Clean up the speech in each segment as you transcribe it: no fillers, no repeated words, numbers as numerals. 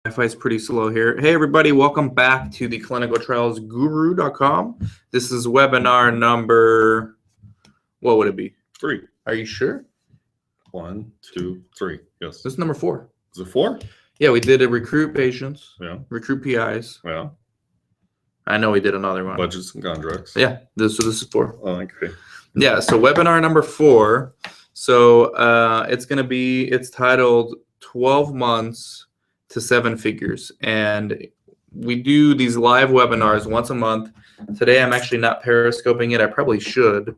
Wi-Fi is pretty slow here. Hey, everybody, welcome back to the clinicaltrialsguru.com. This is webinar number, what would it be? 3. Are you sure? 1, 2, 3. Yes. This is number 4. Is it 4? Yeah, we did a recruit patients, Yeah. recruit PIs. Yeah. I know we did another one. Budgets and contracts. Yeah, this is 4. Oh, okay. Yeah, so webinar number 4. So it's titled 12 months to 7 figures. And we do these live webinars once a month. Today I'm actually not periscoping it. I probably should,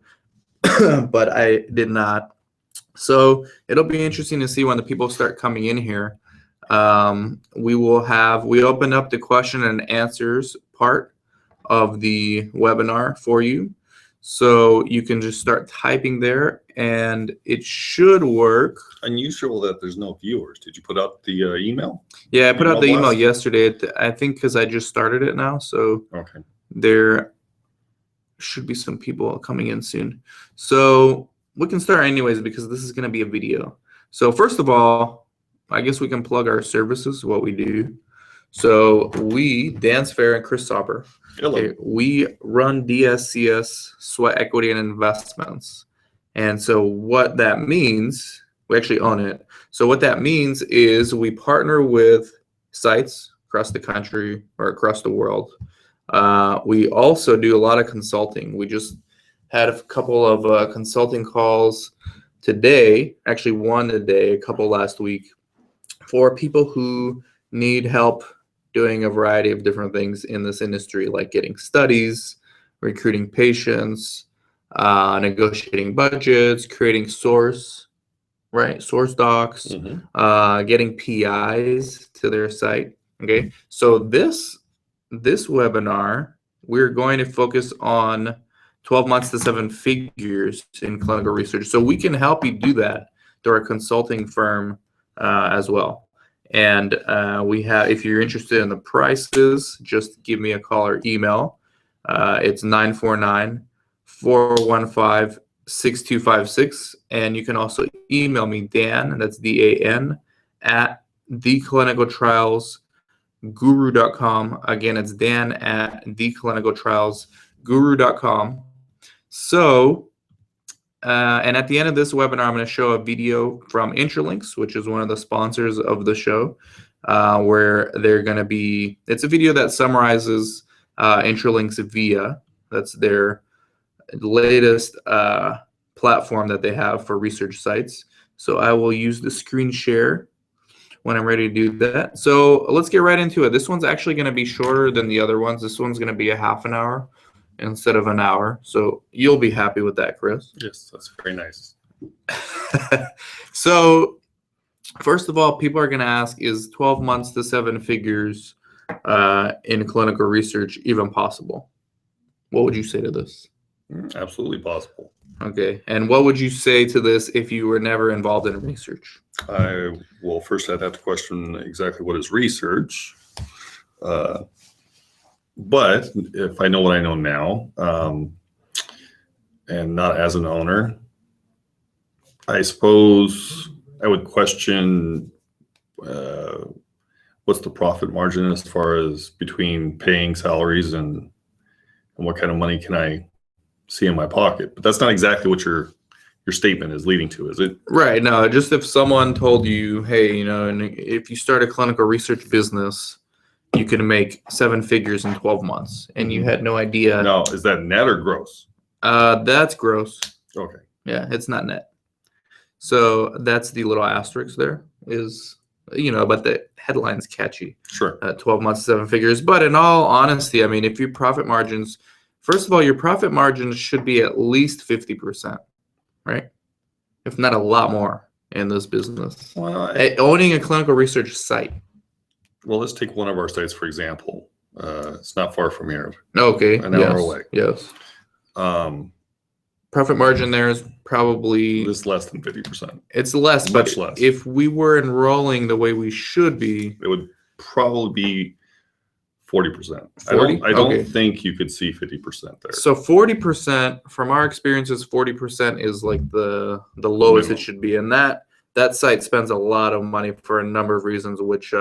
but I did not. So it'll be interesting to see when the people start coming in here. We open up the question and answers part of the webinar for you. So you can just start typing there and it should work. Unusual that there's no viewers. Did you put out the email? Yeah, I put out the email yesterday. I think because I just started it now. So okay. There should be some people coming in soon. So we can start anyways because this is going to be a video. So first of all, I guess we can plug our services, what we do. So Dan Sfair and Chris Sauber, okay, we run DSCS, Sweat Equity and Investments. And so what that means, we actually own it. So what that means is we partner with sites across the country or across the world. We also do a lot of consulting. We just had a couple of consulting calls today, actually one today, a couple last week, for people who need help doing a variety of different things in this industry, like getting studies, recruiting patients, negotiating budgets, creating source docs, getting PIs to their site. Okay, so this webinar, we're going to focus on 12 months to 7 figures in clinical research. So we can help you do that through our consulting firm as well. And if you're interested in the prices, just give me a call or email. It's 949-415-6256. And you can also email me, Dan, that's DAN, at theclinicaltrialsguru.com. Again, it's Dan at theclinicaltrialsguru.com. So, and at the end of this webinar, I'm going to show a video from Intralinks, which is one of the sponsors of the show, where they're going to be, it's a video that summarizes Intralinks VIA. That's their latest platform that they have for research sites. So I will use the screen share when I'm ready to do that. So let's get right into it. This one's actually going to be shorter than the other ones. This one's going to be a half an hour instead of an hour. So you'll be happy with that, Chris. Yes, that's very nice. So first of all, people are going to ask, is 12 months to 7 figures in clinical research even possible? What would you say to this? Absolutely possible. Okay. And what would you say to this if you were never involved in research? Well, first I'd have to question exactly what is research. But if I know what I know now, and not as an owner, I suppose I would question what's the profit margin as far as between paying salaries and what kind of money can I see in my pocket. But that's not exactly what your statement is leading to, is it? Right. No, just if someone told you, hey, and if you start a clinical research business, you can make 7 figures in 12 months, and you had no idea. No, is that net or gross? That's gross. Okay. Yeah, it's not net. So that's the little asterisk there is, but the headline's catchy. Sure. 12 months, 7 figures. But in all honesty, I mean, if your profit margins, first of all, your profit margins should be at least 50%, right? If not a lot more in this business. Well, owning a clinical research site. Well, let's take one of our sites, for example. It's not far from here. Okay. An hour away. Yes. Profit margin there is probably... It's less than 50%. It's less, Much but less. If we were enrolling the way we should be... It would probably be 40%. 40? I don't think you could see 50% there. So 40%, from our experiences, 40% is like the lowest it should be. And that site spends a lot of money for a number of reasons, which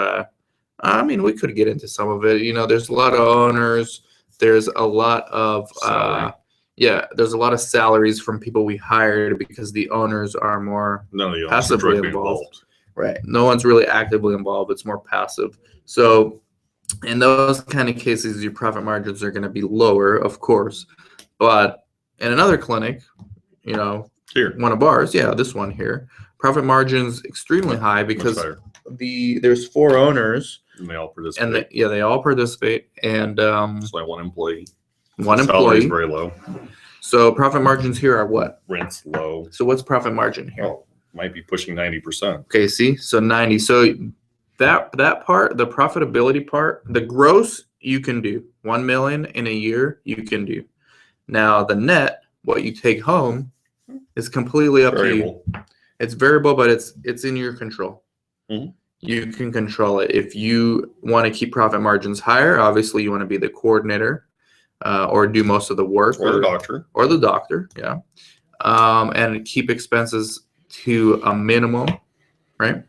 I mean, we could get into some of it. There's a lot of owners. There's a lot of Salary. there's a lot of salaries from people we hired because the owners are more None of the owners are passively directly involved. Right. No one's really actively involved. It's more passive. So in those kind of cases, your profit margins are going to be lower, of course. But in another clinic, Here, one of ours, this one here, profit margins extremely high much because higher. there's 4 owners. And they all participate. And they all participate, and It's like one employee. one Salary is employee. very low. So profit margins here are what? Rent's low. So what's profit margin here? Oh, might be pushing 90%. Okay, see, so 90. So that part, the profitability part, the gross you can do 1 million in a year you can do. Now the net, what you take home, is completely up to you. It's variable, but it's in your control. Mhm. You can control it. If you want to keep profit margins higher, obviously you want to be the coordinator or do most of the work. Or the doctor. Or the doctor, yeah. And keep expenses to a minimum, right?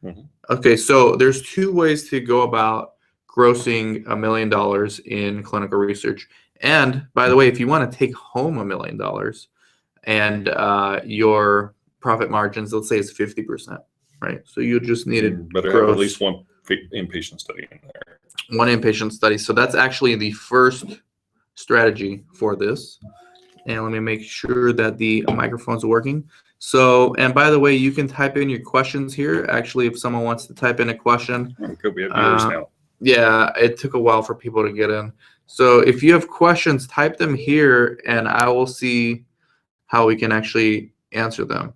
Mhm. Okay, so there's 2 ways to go about grossing $1 million in clinical research. And by the way, if you want to take home $1 million and your profit margins, let's say, is 50%, right? So you just needed Better have at least one inpatient study in there. One inpatient study. So that's actually the first strategy for this. And let me make sure that the microphone's working. So, and by the way, you can type in your questions here. Actually, if someone wants to type in a question. Oh, good. We have viewers now. Yeah, it took a while for people to get in. So if you have questions, type them here and I will see how we can actually answer them.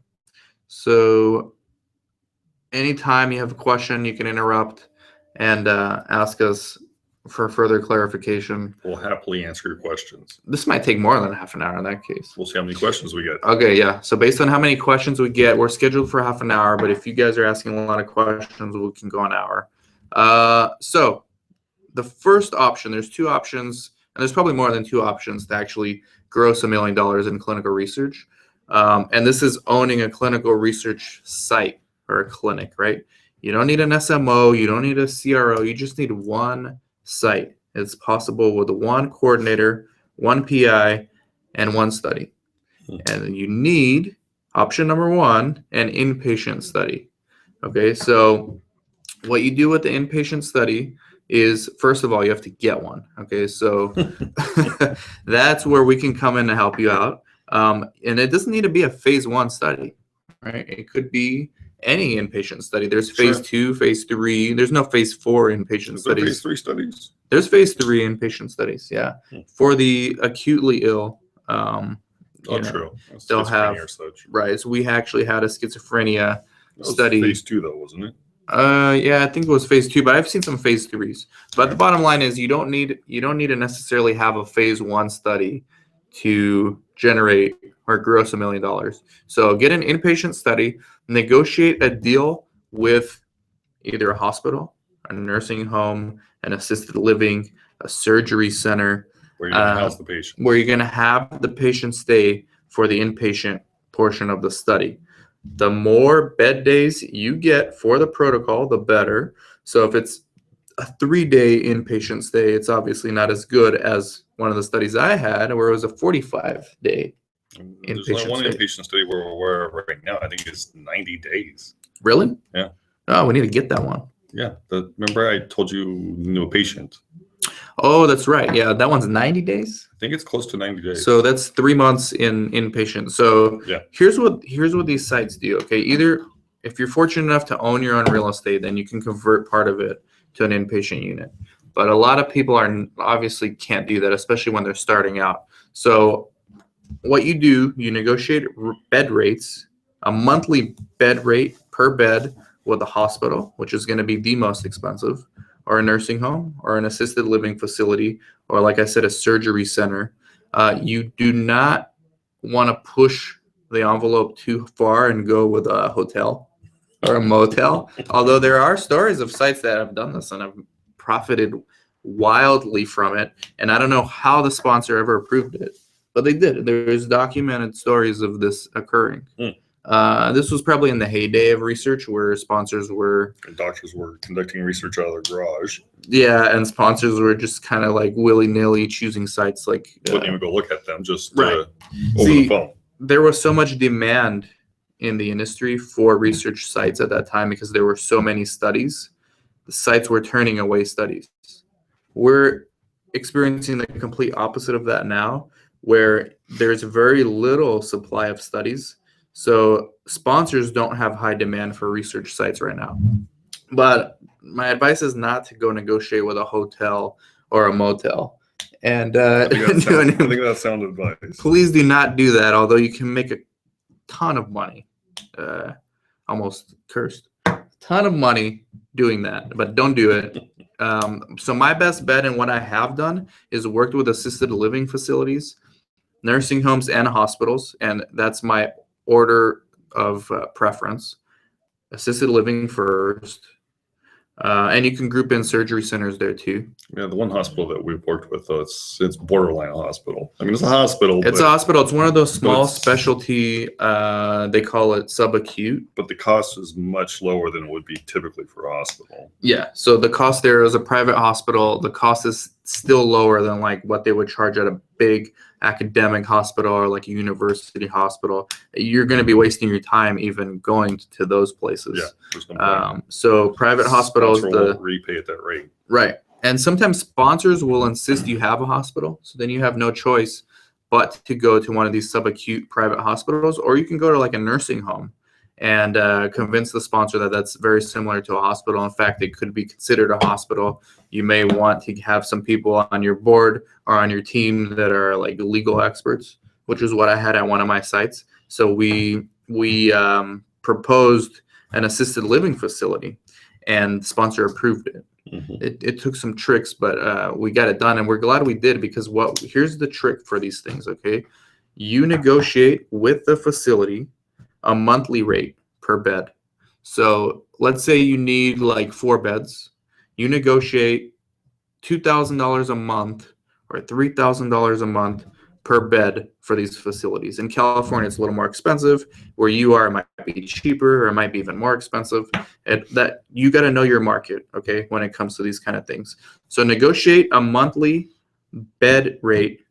So anytime you have a question, you can interrupt and ask us for further clarification. We'll happily answer your questions. This might take more than half an hour in that case. We'll see how many questions we get. Okay, yeah. So based on how many questions we get, we're scheduled for half an hour, but if you guys are asking a lot of questions, we can go an hour. So the first option, there's 2 options, and there's probably more than 2 options to actually gross $1 million in clinical research. And this is owning a clinical research site or a clinic, right? You don't need an SMO, you don't need a CRO, you just need one site. It's possible with 1 coordinator, 1 PI, and 1 study. And you need, option number 1, an inpatient study. Okay, so what you do with the inpatient study is, first of all, you have to get one. Okay, so that's where we can come in to help you out. And it doesn't need to be a phase 1 study, right? It could be any inpatient study. There's phase 2, phase 3. There's no phase 4 inpatient studies. Phase 3 studies? There's phase 3 inpatient studies, yeah. For the acutely ill. True. They'll have, right. So we actually had a schizophrenia study. Phase 2 though, wasn't it? Yeah, I think it was phase 2, but I've seen some phase 3s. But the bottom line is you don't need to necessarily have a phase 1 study to generate or gross $1 million. So get an inpatient study, negotiate a deal with either a hospital, a nursing home, an assisted living, a surgery center, where you're going to house the patient. Where you're going to have the patient stay for the inpatient portion of the study. The more bed days you get for the protocol, the better. So if it's a 3-day inpatient stay, it's obviously not as good as one of the studies I had where it was a 45-day There's only one inpatient study where we're right now. I think it's 90 days. Really? Yeah. Oh, we need to get that one. Yeah. Remember I told you knew a patient. Oh, that's right. Yeah, that one's 90 days. I think it's close to 90 days. So that's 3 months in inpatient. So yeah. Here's what these sites do. Okay, either if you're fortunate enough to own your own real estate, then you can convert part of it to an inpatient unit. But a lot of people obviously can't do that, especially when they're starting out. So what you do, you negotiate bed rates, a monthly bed rate per bed with a hospital, which is going to be the most expensive, or a nursing home, or an assisted living facility, or like I said, a surgery center. You do not want to push the envelope too far and go with a hotel or a motel. Although there are stories of sites that have done this and have profited wildly from it. And I don't know how the sponsor ever approved it, but they did. There's documented stories of this occurring. This was probably in the heyday of research where sponsors were, And doctors were conducting research out of their garage. yeah, and sponsors were just kind of like willy-nilly choosing sites like Wouldn't even go look at them, just right. over See, the phone. There was so much demand in the industry for research sites at that time because there were so many studies. The sites were turning away studies. We're experiencing the complete opposite of that now, where there's very little supply of studies. So sponsors don't have high demand for research sites right now. But my advice is not to go negotiate with a hotel or a motel. And I think that's sound advice. Please do not do that, although you can make a ton of money. Almost cursed. A ton of money doing that, but don't do it. So my best bet and what I have done is worked with assisted living facilities, nursing homes, and hospitals, and that's my order of preference. Assisted living first, and you can group in surgery centers there too. Yeah, the one hospital that we've worked with, it's borderline a hospital. I mean, it's a hospital. It's a hospital. It's one of those small specialty. They call it subacute. But the cost is much lower than it would be typically for a hospital. Yeah. So the cost there is a private hospital. The cost is still lower than like what they would charge at a big academic hospital or like a university hospital. You're going to be wasting your time even going to those places. Yeah. There's no point. So private hospitals, won't repay at that rate. Right. And sometimes sponsors will insist you have a hospital. So then you have no choice but to go to one of these subacute private hospitals, or you can go to like a nursing home and convince the sponsor that that's very similar to a hospital. In fact, it could be considered a hospital. You may want to have some people on your board or on your team that are like legal experts, which is what I had at one of my sites. So we proposed an assisted living facility, and the sponsor approved it. Mm-hmm. It took some tricks, but we got it done, and we're glad we did, because here's the trick for these things, okay? You negotiate with the facility a monthly rate per bed. So let's say you need like 4 beds. You negotiate $2,000 a month or $3,000 a month per bed for these facilities. In California, it's a little more expensive. Where you are, it might be cheaper, or it might be even more expensive. That you got to know your market, okay, when it comes to these kind of things. So negotiate a monthly bed rate,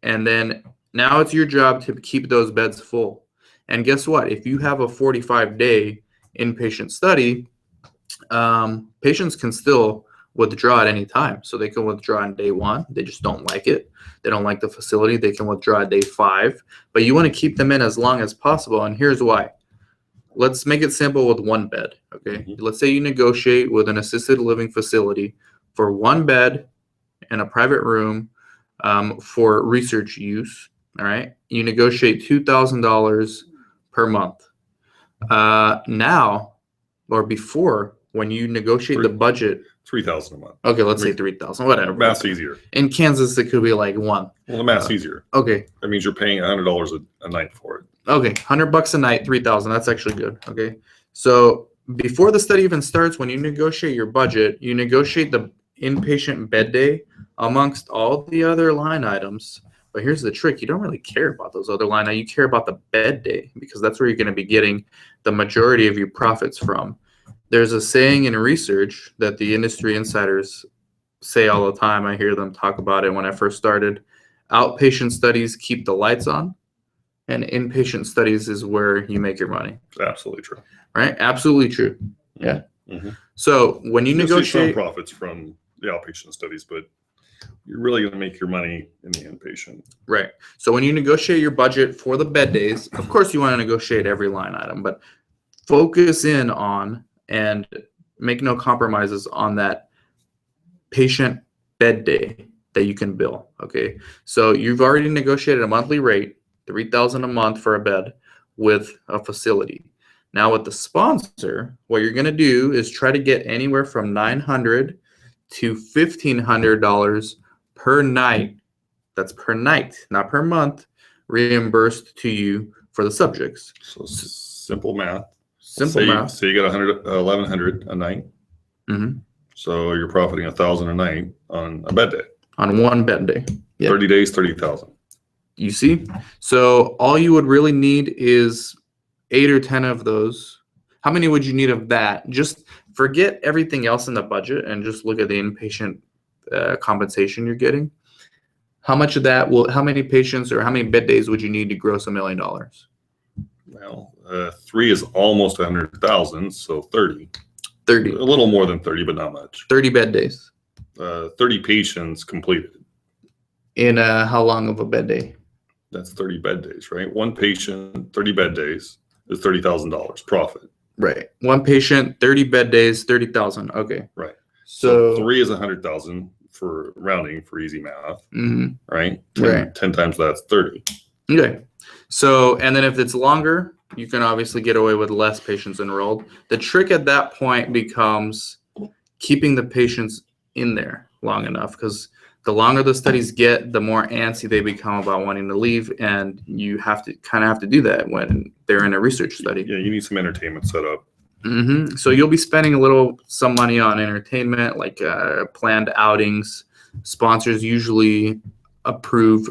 and then now it's your job to keep those beds full. And guess what? If you have a 45-day inpatient study, patients can still withdraw at any time. So they can withdraw on day 1. They just don't like it. They don't like the facility. They can withdraw at day 5. But you want to keep them in as long as possible. And here's why. Let's make it simple with 1 bed. Okay. Mm-hmm. Let's say you negotiate with an assisted living facility for 1 bed in a private room for research use. All right. You negotiate $2,000 per month. Now, or before, when you negotiate the budget, $3,000 a month. Okay, let's say 3,000, whatever. Math's easier. In Kansas, it could be like 1. Well, the math's easier. Okay. That means you're paying $100 a night for it. Okay, $100 a night, 3,000. That's actually good. Okay, so before the study even starts, when you negotiate your budget, you negotiate the inpatient bed day amongst all the other line items. But here's the trick: you don't really care about those other line items. You care about the bed day, because that's where you're going to be getting the majority of your profits from. There's a saying in research that the industry insiders say all the time. I hear them talk about it when I first started. Outpatient studies keep the lights on, and inpatient studies is where you make your money. Absolutely true. Right? Absolutely true. Yeah. Mm-hmm. So when you negotiate, see some profits from the outpatient studies, but you're really going to make your money in the inpatient. Right. So when you negotiate your budget for the bed days, of course you want to negotiate every line item, but focus in on and make no compromises on that patient bed day that you can bill. Okay. So you've already negotiated a monthly rate, $3,000 a month for a bed with a facility. Now with the sponsor, what you're going to do is try to get anywhere from $900 to $1,500 per night. That's per night, not per month, reimbursed to you for the subjects. So simple math. Simple math. So you got $1,100 a night. Mm-hmm. So you're profiting $1,000 a night on a bed day. On 1 bed day. Yep. 30 days, 30,000. You see? So all you would really need is 8 or 10 of those, how many would you need of that? Just forget everything else in the budget and just look at the inpatient compensation you're getting. How much of that how many patients or how many bed days would you need to gross $1 million? Well, 3 is almost 100,000, so 30. 30. A little more than 30, but not much. 30 bed days. 30 patients completed. In how long of a bed day? That's 30 bed days, right? One patient, 30 bed days is $30,000 profit. Right. One patient, 30 bed days, 30,000. Okay. Right. So 3 is 100,000 for rounding for easy math, right? 10, right. 10 times that's 30. Okay. So, and then if it's longer, you can obviously get away with less patients enrolled. The trick at that point becomes keeping the patients in there long enough, because the longer the studies get, the more antsy they become about wanting to leave, and you have to do that when they're in a research study. Yeah, you need some entertainment set up. So you'll be spending some money on entertainment, like planned outings. Sponsors usually approve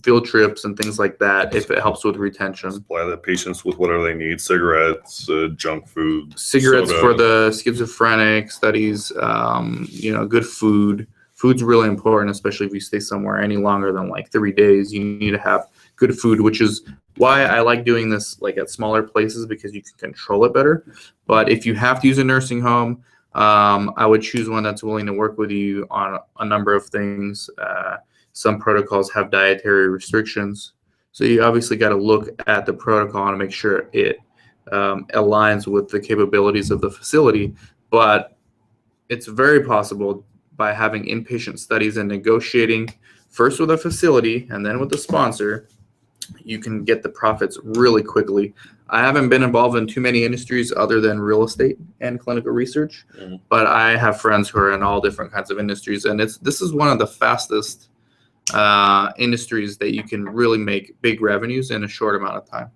field trips and things like that if it helps with retention. Supply the patients with whatever they need: cigarettes, junk food, cigarettes soda. For the schizophrenic studies. Good food. Food's really important, especially if you stay somewhere any longer than like 3 days. You need to have good food, which is why I like doing this like at smaller places, because you can control it better. But if you have to use a nursing home, I would choose one that's willing to work with you on a number of things. Some protocols have dietary restrictions, so you obviously got to look at the protocol and make sure it aligns with the capabilities of the facility. But it's very possible, by having inpatient studies and negotiating first with a facility and then with the sponsor, you can get the profits really quickly. I haven't been involved in too many industries other than real estate and clinical research, but I have friends who are in all different kinds of industries, and this is one of the fastest industries that you can really make big revenues in a short amount of time.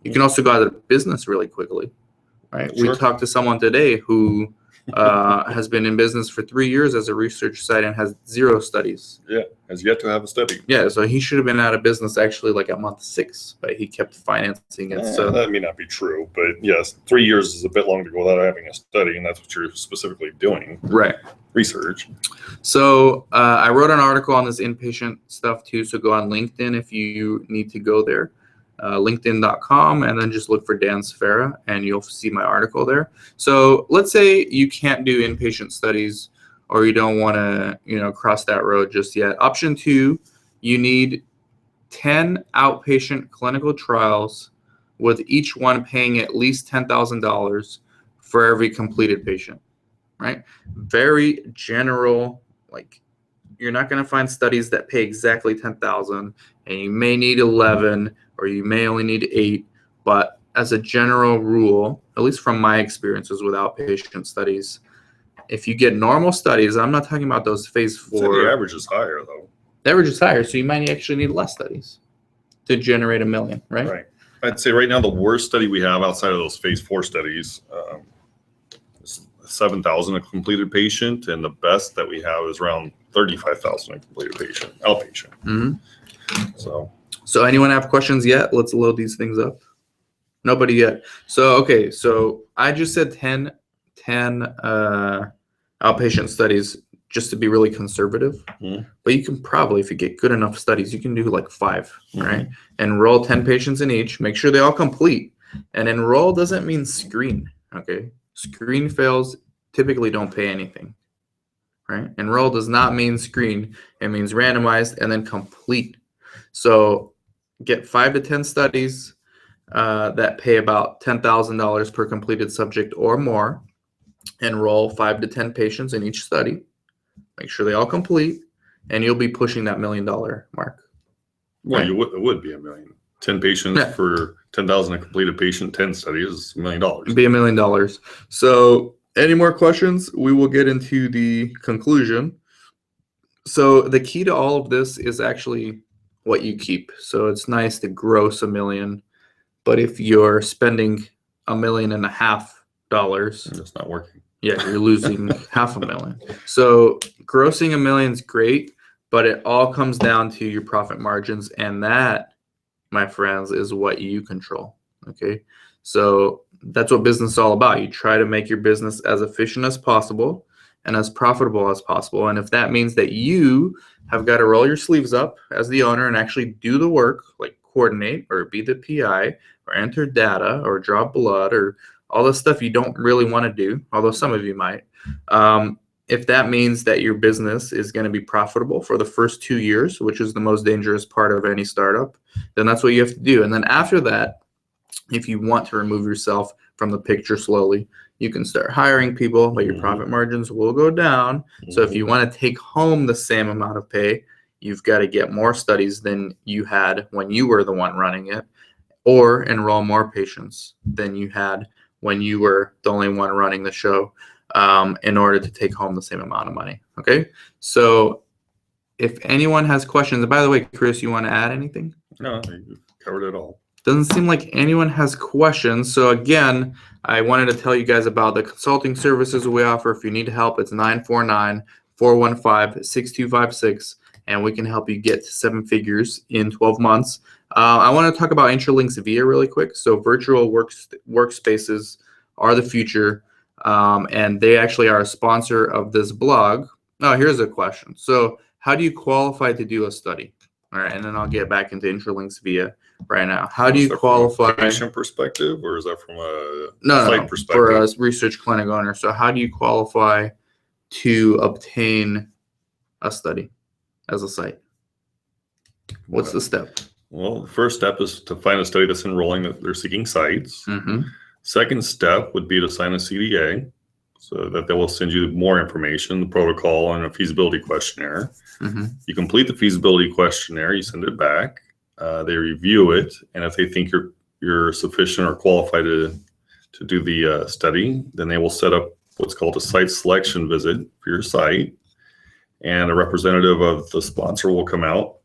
You can also go out of business really quickly, right? Sure. We talked to someone today who has been in business for 3 years as a research site and has 0 studies. Yeah, has yet to have a study. Yeah, so he should have been out of business actually like at month 6, but he kept financing it. So that may not be true, but yes, 3 years is a bit long to go without having a study, and that's what you're specifically doing. Right. Research. So I wrote an article on this inpatient stuff too, so go on LinkedIn if you need to go there. LinkedIn.com, and then just look for Dan Sfera and you'll see my article there. So let's say you can't do inpatient studies, or you don't want to cross that road just yet. Option 2, you need 10 outpatient clinical trials with each one paying at least $10,000 for every completed patient, right? Very general, like you're not going to find studies that pay exactly $10,000, and you may need 11 or you may only need 8, but as a general rule, at least from my experiences with outpatient studies, if you get normal studies, I'm not talking about those phase 4. So the average is higher though. The average is higher, so you might actually need less studies to generate $1 million, right? Right. I'd say right now the worst study we have outside of those phase 4 studies is 7,000 a completed patient, and the best that we have is around 35,000 a completed patient, outpatient. So anyone have questions yet? Let's load these things up. Nobody yet. So okay, so I just said 10 outpatient studies just to be really conservative. But you can probably, if you get good enough studies, you can do like 5, right? Enroll 10 patients in each, make sure they all complete. And enroll doesn't mean screen, okay? Screen fails typically don't pay anything, right? Enroll does not mean screen. It means randomized and then complete. So get 5 to 10 studies that pay about $10,000 per completed subject or more. Enroll 5 to 10 patients in each study. Make sure they all complete, and you'll be pushing that $1 million mark. Well, right? it would be $1 million. 10 patients for 10,000 a completed patient, 10 studies is $1 million. It'd be $1 million. So any more questions? We will get into the conclusion. So the key to all of this is actually what you keep. So it's nice to gross $1 million, but if you're spending $1.5 million, it's not working. Yeah, you're losing $500,000. So grossing $1 million is great, but it all comes down to your profit margins, and that, my friends, is what you control. Okay, so that's what business is all about. You try to make your business as efficient as possible and as profitable as possible. And if that means that you have got to roll your sleeves up as the owner and actually do the work, like coordinate or be the PI or enter data or draw blood or all the stuff you don't really want to do, although some of you might. If that means that your business is going to be profitable for the first 2 years, which is the most dangerous part of any startup, then that's what you have to do. And then after that, if you want to remove yourself from the picture slowly, you can start hiring people, but your profit margins will go down. So if you want to take home the same amount of pay, you've got to get more studies than you had when you were the one running it, or enroll more patients than you had when you were the only one running the show, in order to take home the same amount of money. Okay, so if anyone has questions, and by the way, Chris, you want to add anything? No, you covered it all. Doesn't seem like anyone has questions. So again, I wanted to tell you guys about the consulting services we offer. If you need help, it's 949-415-6256, and we can help you get to 7 figures in 12 months. I want to talk about Intralinks VIA really quick. So virtual workspaces are the future, and they actually are a sponsor of this blog. Oh, here's a question. So how do you qualify to do a study? All right, and then I'll get back into Intralinks VIA right now. How do you qualify? From a patient perspective, or is that from a site perspective? For a research clinic owner. So how do you qualify to obtain a study as a site? What's the step? Well, the first step is to find a study that's enrolling that they're seeking sites. Second step would be to sign a CDA, so that they will send you more information, the protocol, and a feasibility questionnaire. You complete the feasibility questionnaire, you send it back, they review it, and if they think you're sufficient or qualified to do the study, then they will set up what's called a site selection visit for your site, and a representative of the sponsor will come out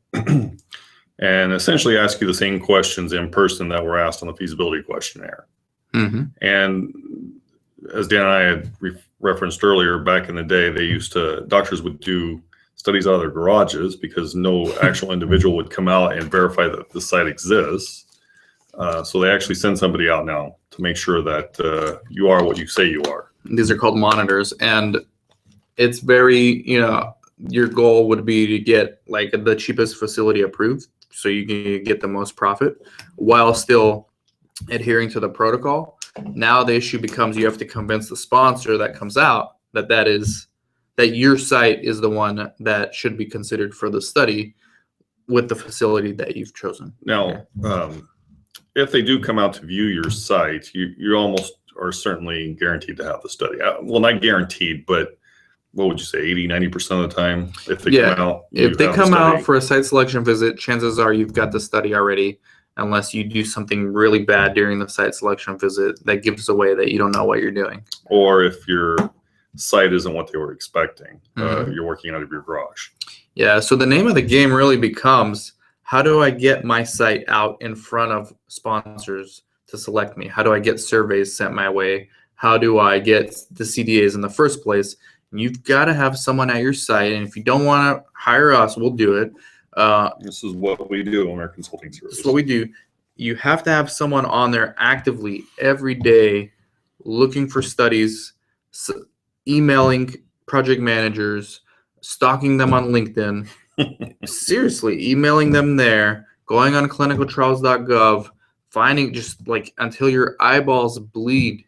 and essentially ask you the same questions in person that were asked on the feasibility questionnaire. And as Dan and I had referenced earlier, back in the day, doctors would do studies out of their garages because no actual individual would come out and verify that the site exists. So they actually send somebody out now to make sure that you are what you say you are. These are called monitors, and it's very, your goal would be to get like the cheapest facility approved so you can get the most profit while still adhering to the protocol. Now the issue becomes you have to convince the sponsor that comes out that your site is the one that should be considered for the study with the facility that you've chosen. Now, if they do come out to view your site, you almost are certainly guaranteed to have the study. Well, not guaranteed, but what would you say, 80-90% of the time? If they come out, if they come out for a site selection visit, chances are you've got the study already, unless you do something really bad during the site selection visit that gives away that you don't know what you're doing. Or if your site isn't what they were expecting, you're working out of your garage. Yeah, so the name of the game really becomes, how do I get my site out in front of sponsors to select me? How do I get surveys sent my way? How do I get the CDAs in the first place? And you've got to have someone at your site, and if you don't want to hire us, we'll do it. This is what we do on our consulting service. This is what we do. You have to have someone on there actively every day looking for studies, emailing project managers, stalking them on LinkedIn, seriously, emailing them there, going on clinicaltrials.gov, finding just like until your eyeballs bleed.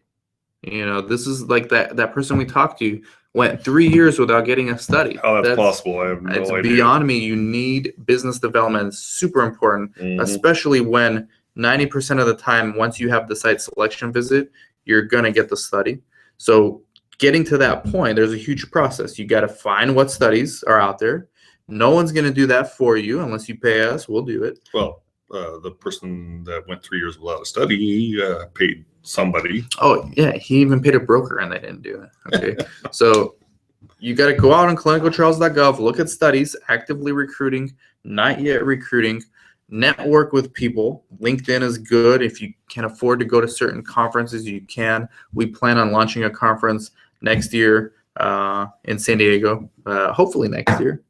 This is like that person we talked to went 3 years without getting a study. How that's possible, I have no idea. It's beyond me. You need business development. It's super important, especially when 90% of the time, once you have the site selection visit, you're going to get the study. So getting to that point, there's a huge process. You got to find what studies are out there. No one's going to do that for you unless you pay us. We'll do it. Well, the person that went 3 years without a study paid somebody. Oh, yeah. He even paid a broker and they didn't do it. Okay. So you got to go out on clinicaltrials.gov, look at studies, actively recruiting, not yet recruiting, network with people. LinkedIn is good. If you can afford to go to certain conferences, you can. We plan on launching a conference next year in San Diego, hopefully next year.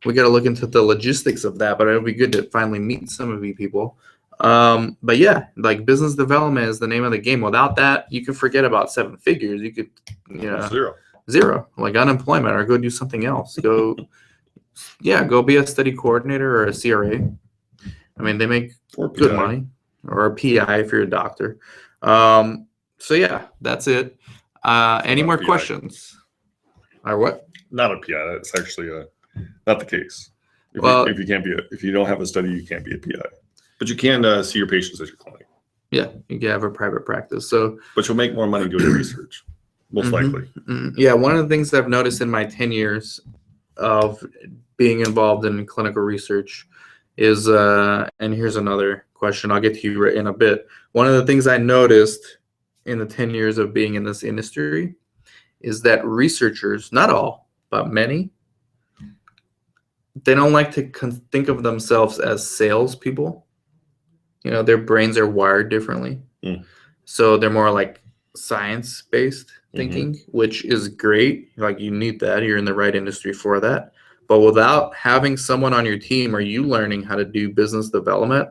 We got to look into the logistics of that, but it'll be good to finally meet some of you people. But yeah, like business development is the name of the game. Without that, you can forget about 7 figures. You could, zero, like unemployment, or go do something else. Go, yeah, go be a study coordinator or a CRA. I mean, they make good money, or a PI if you're a doctor. So yeah, that's it. Any more questions? Or what? Not a PI. That's actually not the case. If you don't have a study, you can't be a PI. But you can see your patients at your clinic. Yeah, you can have a private practice. But you'll make more money doing research, most likely. Yeah, one of the things I've noticed in my 10 years of being involved in clinical research is, and here's another question I'll get to you in a bit. One of the things I noticed in the 10 years of being in this industry is that researchers, not all, but many, they don't like to think of themselves as salespeople. Their brains are wired differently. So they're more like science-based thinking, which is great. Like, you need that. You're in the right industry for that. But without having someone on your team or you learning how to do business development,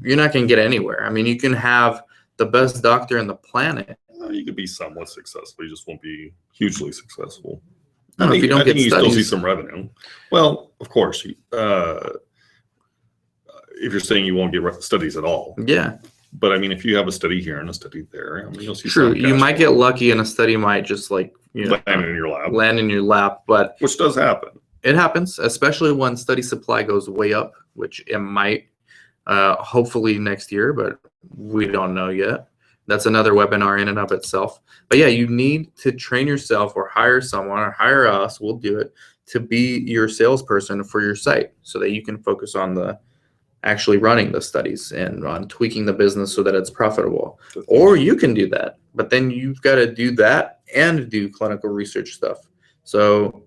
you're not going to get anywhere. I mean, you can have the best doctor on the planet. You could be somewhat successful. You just won't be hugely successful. I think you still see some revenue. Well, of course, if you're saying you won't get studies at all. Yeah. But I mean, if you have a study here and a study there, I mean, you'll see. True. You might get lucky and a study might just land in your lap. But which does happen. It happens, especially when study supply goes way up, which it might, hopefully next year, but we don't know yet. That's another webinar in and of itself. But yeah, you need to train yourself or hire someone or hire us, we'll do it, to be your salesperson for your site so that you can focus on actually running the studies and on tweaking the business so that it's profitable. Or you can do that, but then you've got to do that and do clinical research stuff. So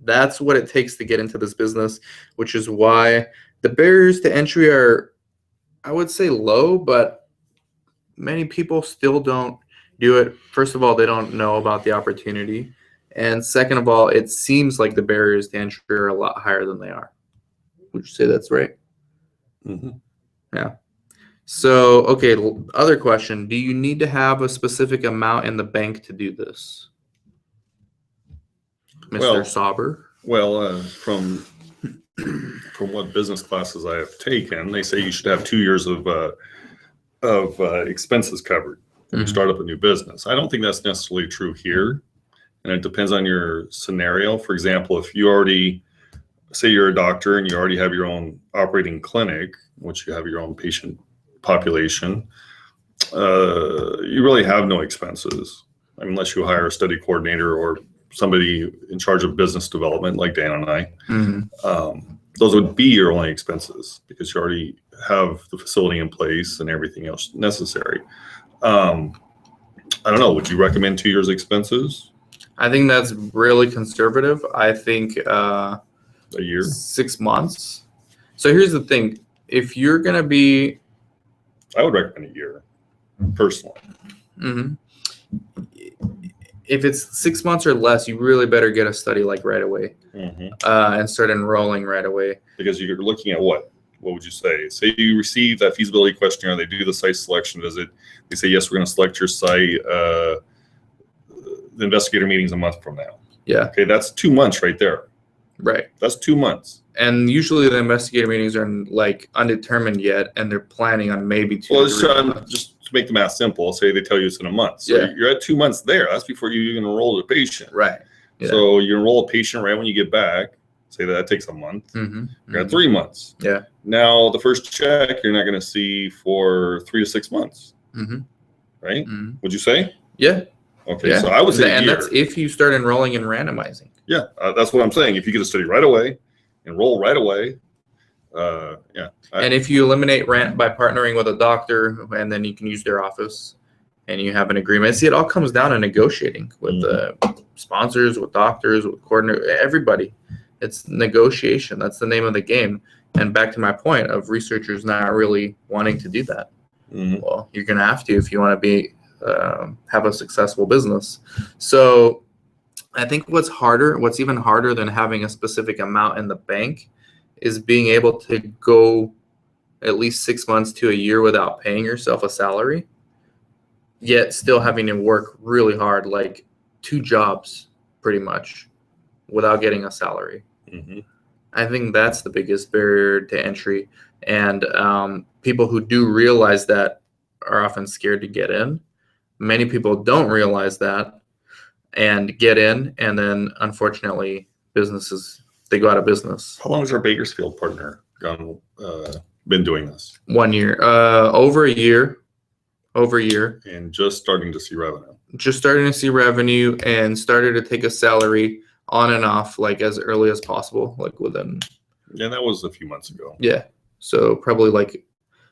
that's what it takes to get into this business, which is why the barriers to entry are, I would say, low, but many people still don't do it. First of all, they don't know about the opportunity. And second of all, it seems like the barriers to entry are a lot higher than they are. Would you say that's right? Yeah. So, okay, other question. Do you need to have a specific amount in the bank to do this? Mr. Sauber? Well, from what business classes I have taken, they say you should have 2 years of expenses covered when you start up a new business. I don't think that's necessarily true here, and it depends on your scenario. For example, if you already, say you're a doctor and you already have your own operating clinic, which you have your own patient population, you really have no expenses unless you hire a study coordinator or somebody in charge of business development like Dan and I. Those would be your only expenses because you already have the facility in place and everything else necessary. I don't know. Would you recommend 2 years expenses? I think that's really conservative. I think a year, 6 months. So here's the thing: if you're gonna be, I would recommend a year, personally. If it's 6 months or less, you really better get a study like right away and start enrolling right away. Because you're looking at what? What would you say? Say you receive that feasibility questionnaire, they do the site selection visit. They say, yes, we're going to select your site. The investigator meeting's a month from now. Yeah. Okay, that's 2 months right there. Right. That's 2 months. And usually the investigator meetings are like undetermined yet, and they're planning on maybe 2 months. Just to make the math simple, say they tell you it's in a month. So you're at 2 months there. That's before you even enroll the patient. Right. Yeah. So you enroll a patient right when you get back. Say that takes a month. You're at 3 months. Yeah. Now the first check you're not going to see for 3 to 6 months. Right? Would you say? Yeah. Okay. Yeah. So I would say, and that's if you start enrolling and randomizing. Yeah, that's what I'm saying. If you get a study right away, enroll right away. And if you eliminate rent by partnering with a doctor, and then you can use their office, and you have an agreement. See, it all comes down to negotiating with sponsors, with doctors, with coordinator, everybody. It's negotiation. That's the name of the game. And back to my point of researchers not really wanting to do that. Well, you're going to have to if you want to be have a successful business. So I think what's even harder than having a specific amount in the bank is being able to go at least 6 months to a year without paying yourself a salary, yet still having to work really hard, like 2 jobs pretty much, without getting a salary. Mm-hmm. I think that's the biggest barrier to entry. And people who do realize that are often scared to get in. Many people don't realize that and get in, and then unfortunately businesses, they go out of business. How long has our Bakersfield partner been doing this? 1 year, over a year, And just starting to see revenue. just starting to see revenue and started to take a salary on and off like as early as possible, like within, And that was a few months ago. yeah. So probably like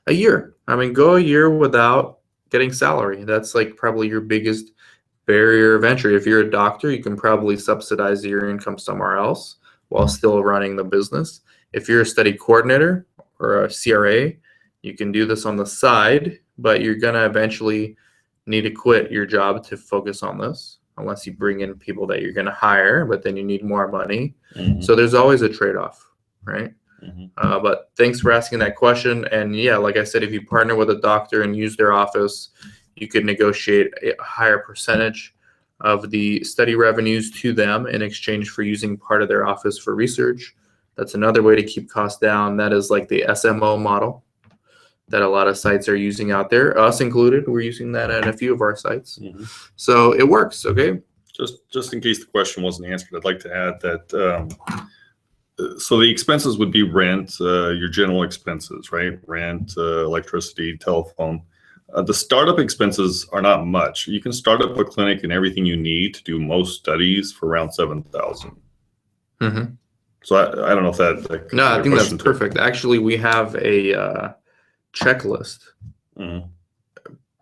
a year. I mean, go a year without getting salary. That's like probably your biggest barrier of entry. If you're a doctor, you can probably subsidize your income somewhere else while still running the business. If you're a study coordinator or a CRA, you can do this on the side, but you're gonna eventually need to quit your job to focus on this, unless you bring in people that you're gonna hire, but then you need more money. Mm-hmm. So there's always a trade-off, right? Mm-hmm. But thanks for asking that question. And yeah, like I said, if you partner with a doctor and use their office, you could negotiate a higher percentage of the study revenues to them in exchange for using part of their office for research. That's another way to keep costs down. That is like the SMO model that a lot of sites are using out there, us included. We're using that at a few of our sites. Mm-hmm. So it works, okay? Just in case the question wasn't answered, I'd like to add that so the expenses would be rent, your general expenses, right? Rent, electricity, telephone. The startup expenses are not much. You can start up a clinic and everything you need to do most studies for around $7,000. Mm-hmm. So I don't know if that No, I think that's perfect. Actually, we have a checklist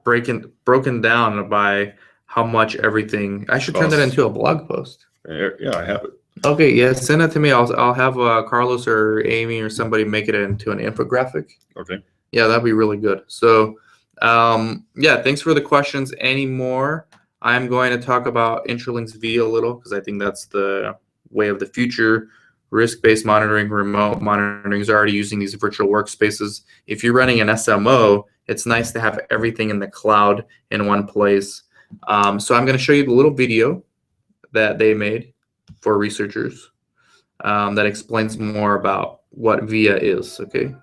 broken down by how much everything. I should turn that into a blog post. Yeah, I have it. Okay, yeah, send it to me. I'll have Carlos or Amy or somebody make it into an infographic. Okay. Yeah, that'd be really good. So, yeah, thanks for the questions. Any more? I'm going to talk about Intralinks V a little because I think that's the way of the future. Risk-based monitoring, remote monitoring is already using these virtual workspaces. If you're running an SMO, it's nice to have everything in the cloud in one place. So I'm going to show you the little video that they made for researchers that explains more about what VIA is, okay?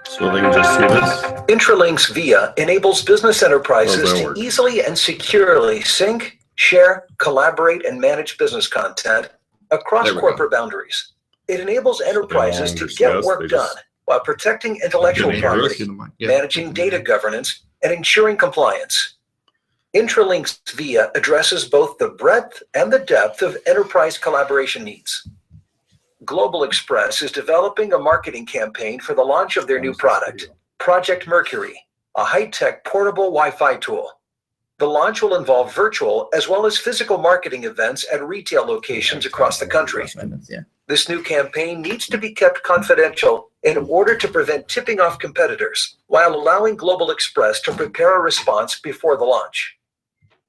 So they can just see this. Intralinks VIA enables business enterprises to easily and securely sync, share, collaborate, and manage business content across corporate boundaries. It enables enterprises to get work done while protecting intellectual property, managing data governance, and ensuring compliance. Intralinks VIA addresses both the breadth and the depth of enterprise collaboration needs. Global Express is developing a marketing campaign for the launch of their new product, Project Mercury, a high-tech portable Wi-Fi tool. The launch will involve virtual as well as physical marketing events at retail locations across the country. This new campaign needs to be kept confidential in order to prevent tipping off competitors, while allowing Global Express to prepare a response before the launch.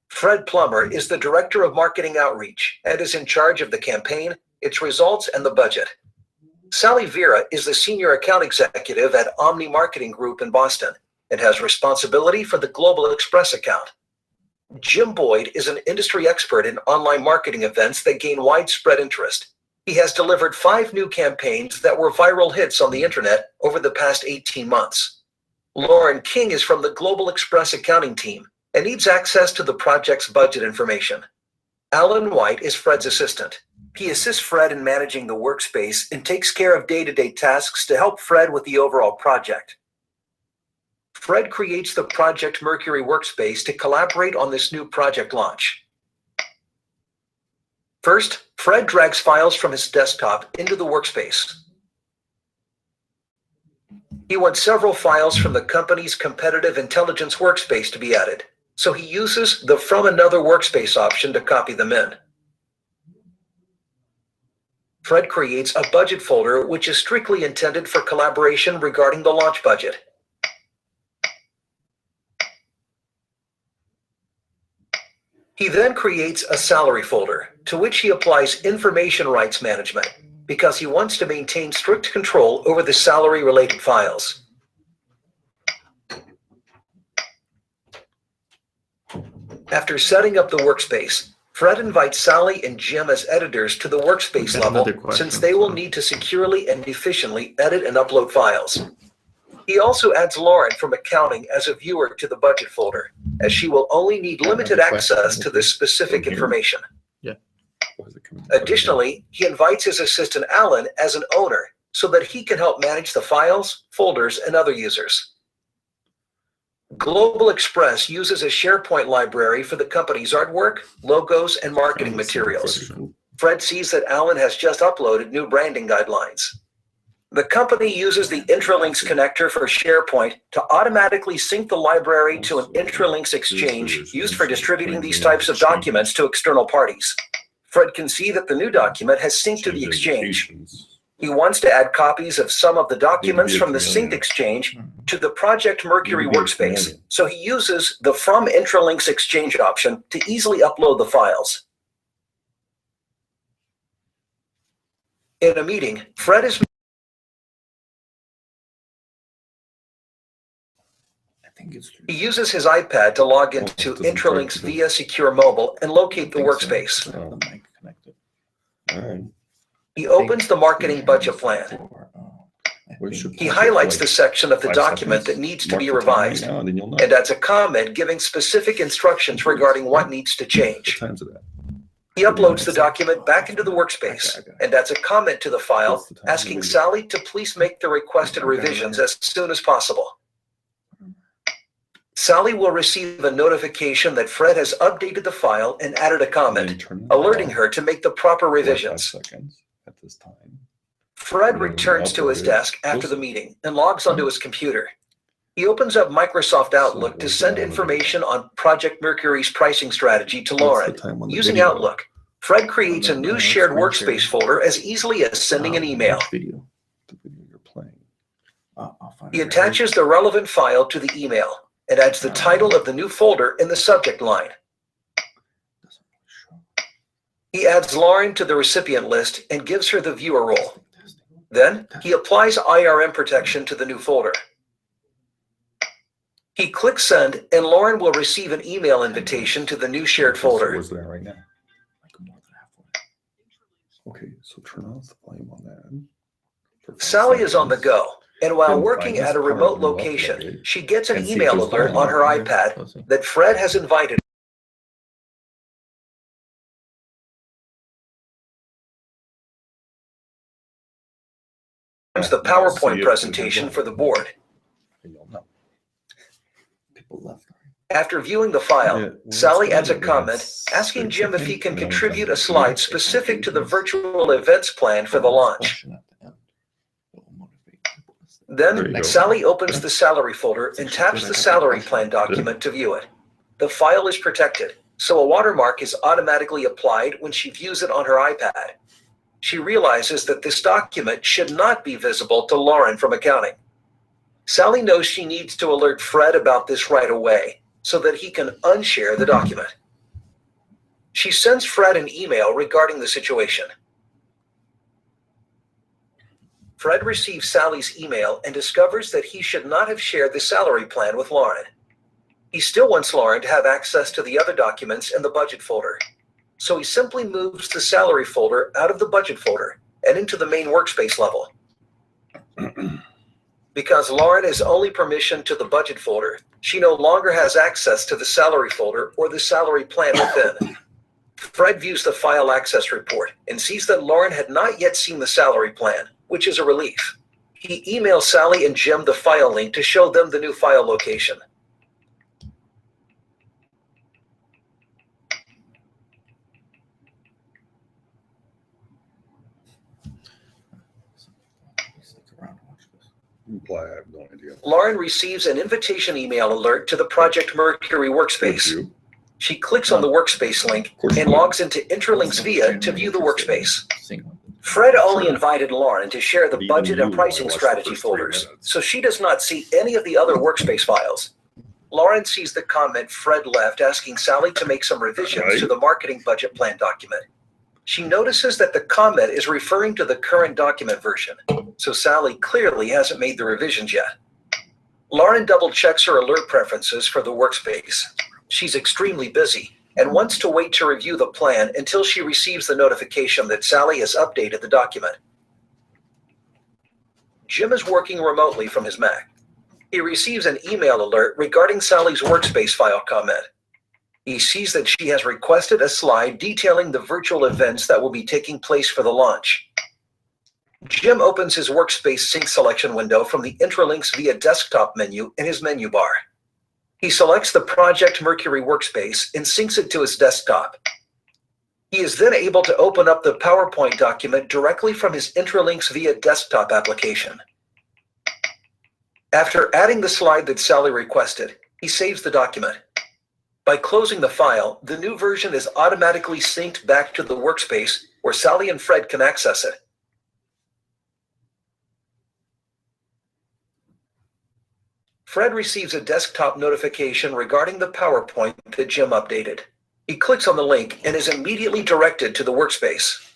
Fred Plummer is the Director of Marketing Outreach and is in charge of the campaign, its results, and the budget. Sally Vera is the Senior Account Executive at Omni Marketing Group in Boston and has responsibility for the Global Express account. Jim Boyd is an industry expert in online marketing events that gain widespread interest. He has delivered 5 new campaigns that were viral hits on the internet over the past 18 months. Lauren King is from the Global Express accounting team and needs access to the project's budget information. Alan White is Fred's assistant. He assists Fred in managing the workspace and takes care of day-to-day tasks to help Fred with the overall project. Fred creates the Project Mercury workspace to collaborate on this new project launch. First, Fred drags files from his desktop into the workspace. He wants several files from the company's competitive intelligence workspace to be added, so he uses the From Another Workspace option to copy them in. Fred creates a budget folder which is strictly intended for collaboration regarding the launch budget. He then creates a salary folder to which he applies information rights management, because he wants to maintain strict control over the salary-related files. After setting up the workspace, Fred invites Sally and Jim as editors to the workspace level since they will need to securely and efficiently edit and upload files. He also adds Lauren from accounting as a viewer to the budget folder, as she will only need limited access to this specific information. Additionally, he invites his assistant Alan as an owner so that he can help manage the files, folders, and other users. Global Express uses a SharePoint library for the company's artwork, logos, and marketing materials. Fred sees that Alan has just uploaded new branding guidelines. The company uses the Intralinks connector for SharePoint to automatically sync the library to an Intralinks exchange used for distributing these types of documents to external parties. Fred can see that the new document has synced to the exchange. He wants to add copies of some of the documents from the synced exchange to the Project Mercury workspace, so he uses the From Intralinks Exchange option to easily upload the files. In a meeting, Fred is He uses his iPad to log into Intralinks via Secure Mobile and locate the workspace. He opens the marketing budget plan. He highlights the section of the document that needs to be revised and adds a comment giving specific instructions regarding what needs to change. He uploads the document back into the workspace and adds a comment to the file asking Sally to please make the requested revisions as soon as possible. Sally will receive a notification that Fred has updated the file and added a comment, alerting her to make the proper revisions. Fred returns to his desk after the meeting and logs onto his computer. He opens up Microsoft Outlook to send information on Project Mercury's pricing strategy to Lauren. Using Outlook, Fred creates a new shared workspace folder as easily as sending an email. He attaches the relevant file to the email and adds the title of the new folder in the subject line. He adds Lauren to the recipient list and gives her the viewer role. Then, he applies IRM protection to the new folder. He clicks send, and Lauren will receive an email invitation to the new shared folder. Okay, so turn off the volume on that. Sally is on the go, and while working at a remote location, she gets an email alert on her iPad that Fred has invited the PowerPoint presentation for the board. After viewing the file, Sally adds a comment asking Jim if he can contribute a slide specific to the virtual events plan for the launch. Then, Sally opens the salary folder and taps the salary plan document to view it. The file is protected, so a watermark is automatically applied when she views it on her iPad. She realizes that this document should not be visible to Lauren from accounting. Sally knows she needs to alert Fred about this right away so that he can unshare the document. She sends Fred an email regarding the situation. Fred receives Sally's email and discovers that he should not have shared the salary plan with Lauren. He still wants Lauren to have access to the other documents in the budget folder. So he simply moves the salary folder out of the budget folder and into the main workspace level. Because Lauren is only permissioned to the budget folder, she no longer has access to the salary folder or the salary plan within. Fred views the file access report and sees that Lauren had not yet seen the salary plan, which is a relief. He emails Sally and Jim the file link to show them the new file location. I have no idea. Lauren receives an invitation email alert to the Project Mercury workspace. She clicks on the workspace link and logs into Intralinks via to view the workspace. Fred only invited Lauren to share the budget and pricing strategy folders, so she does not see any of the other workspace files. Lauren sees the comment Fred left asking Sally to make some revisions to the marketing budget plan document. She notices that the comment is referring to the current document version, so Sally clearly hasn't made the revisions yet. Lauren double-checks her alert preferences for the workspace. She's extremely busy and wants to wait to review the plan until she receives the notification that Sally has updated the document. Jim is working remotely from his Mac. He receives an email alert regarding Sally's workspace file comment. He sees that she has requested a slide detailing the virtual events that will be taking place for the launch. Jim opens his workspace sync selection window from the Intralinks via desktop menu in his menu bar. He selects the Project Mercury workspace and syncs it to his desktop. He is then able to open up the PowerPoint document directly from his Intralinks via desktop application. After adding the slide that Sally requested, he saves the document. By closing the file, the new version is automatically synced back to the workspace where Sally and Fred can access it. Fred receives a desktop notification regarding the PowerPoint that Jim updated. He clicks on the link and is immediately directed to the workspace.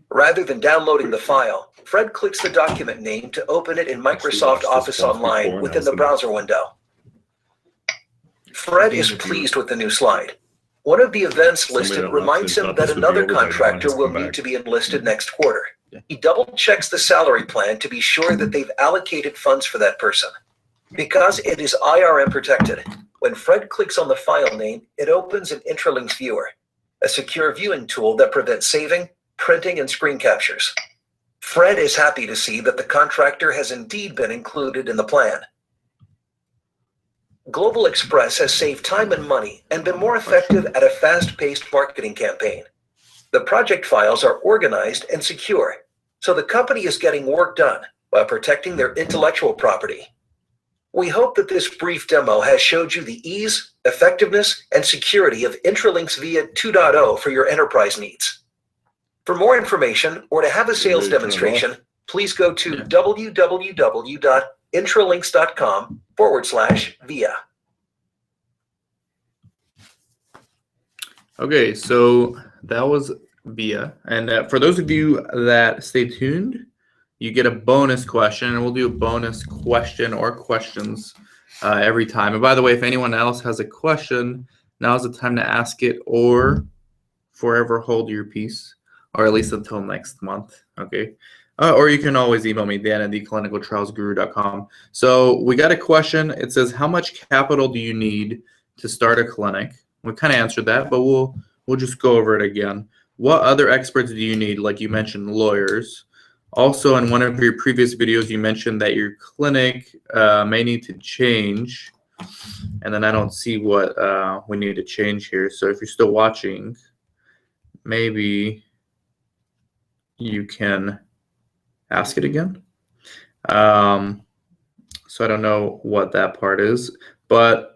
Rather than downloading the file, Fred clicks the document name to open it in Microsoft Office Online within the browser window. Fred is pleased with the new slide. One of the events listed reminds him that another contractor will need to be enlisted next quarter. He double-checks the salary plan to be sure that they've allocated funds for that person. Because it is IRM protected, when Fred clicks on the file name, it opens an Intralinks viewer, a secure viewing tool that prevents saving, printing, and screen captures. Fred is happy to see that the contractor has indeed been included in the plan. Global Express has saved time and money and been more effective at a fast-paced marketing campaign. The project files are organized and secure, so the company is getting work done while protecting their intellectual property. We hope that this brief demo has showed you the ease, effectiveness, and security of Intralinks via 2.0 for your enterprise needs. For more information or to have a sales demonstration, please go to www.intralinks.com/via. Okay, so that was via. And for those of you that stay tuned, you get a bonus question, and we'll do a bonus question or questions every time. And by the way, if anyone else has a question, now's the time to ask it or forever hold your peace, or at least until next month, okay? Or you can always email me, dan@theclinicaltrialsguru.com. So we got a question. It says, how much capital do you need to start a clinic? We kind of answered that, but we'll just go over it again. What other experts do you need? Like you mentioned, lawyers. Also, in one of your previous videos, you mentioned that your clinic may need to change. And then I don't see what we need to change here. So if you're still watching, maybe you can ask it again. So I don't know what that part is. But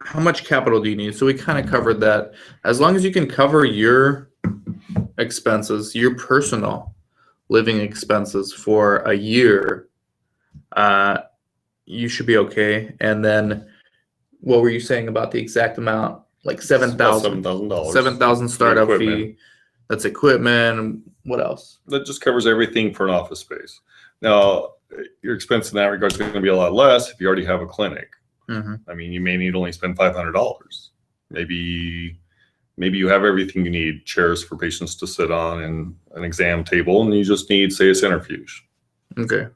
how much capital do you need? So we kind of covered that. As long as you can cover your expenses, your personal living expenses for a year, you should be okay. And then what were you saying about the exact amount? Like $7,000. $7,000 startup fee. That's equipment. What else? That just covers everything for an office space. Now, your expense in that regard is going to be a lot less if you already have a clinic. Mm-hmm. I mean, you may need only spend $500. Maybe you have everything you need, chairs for patients to sit on and an exam table, and you just need, say, a centrifuge. Okay.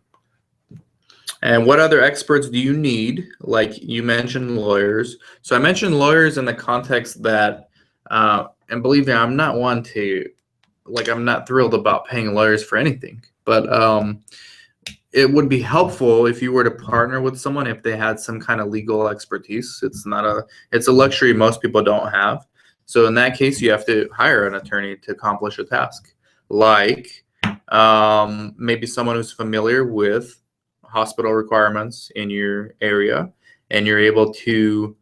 And what other experts do you need? Like you mentioned lawyers. So I mentioned lawyers in the context that, and believe me, I'm not one to, like, I'm not thrilled about paying lawyers for anything, but it would be helpful if you were to partner with someone if they had some kind of legal expertise. It's a luxury most people don't have. So in that case, you have to hire an attorney to accomplish a task, like maybe someone who's familiar with hospital requirements in your area, and you're able to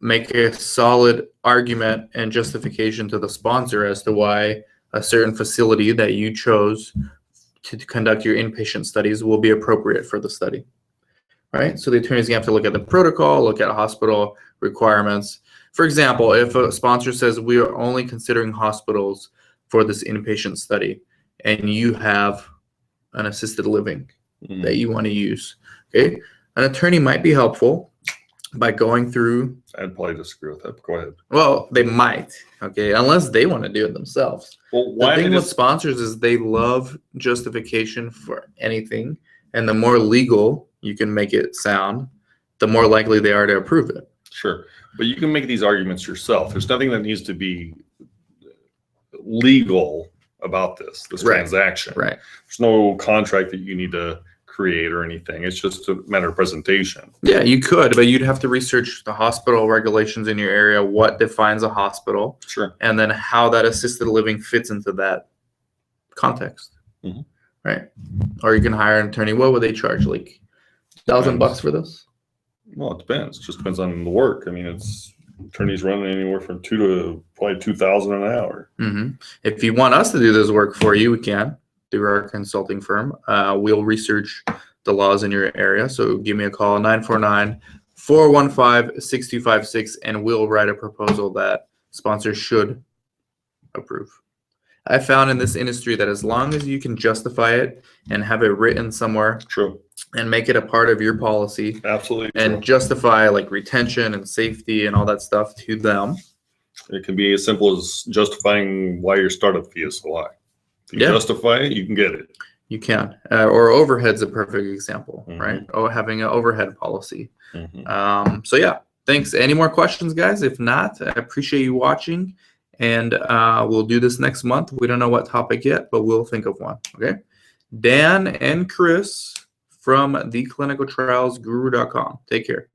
make a solid argument and justification to the sponsor as to why a certain facility that you chose to conduct your inpatient studies will be appropriate for the study, right? So the attorney's gonna have to look at the protocol, look at hospital requirements. For example, if a sponsor says we are only considering hospitals for this inpatient study, and you have an assisted living that you want to use, okay, an attorney might be helpful by going through. I'd probably disagree with that. Go ahead. Well, they might, okay, unless they want to do it themselves. Well, The why thing don't with sponsors is they love justification for anything, and the more legal you can make it sound, the more likely they are to approve it. Sure, but you can make these arguments yourself. There's nothing that needs to be legal about this Right. transaction. Right. There's no contract that you need to create or anything. It's just a matter of presentation. Yeah, you could, but you'd have to research the hospital regulations in your area, what defines a hospital, Sure. and then how that assisted living fits into that context. Mhm. Right. Or you can hire an attorney. What would they charge? Like $1,000 Depends. for this? Well, it depends. It just depends on the work. I mean, it's attorneys running anywhere from $2,000 to probably $2,000 an hour. If you want us to do this work for you, we can through our consulting firm. We'll research the laws in your area. So give me a call, 949-415-6256, and we'll write a proposal that sponsors should approve. I found in this industry that as long as you can justify it and have it written somewhere True. and make it a part of your policy Absolutely. and true. justify like retention and safety and all that stuff to them. It can be as simple as justifying why your startup fee is so high. If you Yeah. justify it, you can get it. You can. Or overhead's a perfect example, Mhm. right? Or having an overhead policy. Mhm. So yeah, thanks. Any more questions, guys? If not, I appreciate you watching, and we'll do this next month. We don't know what topic yet, but we'll think of one. Okay. Dan and Chris from theclinicaltrialsguru.com. Take care.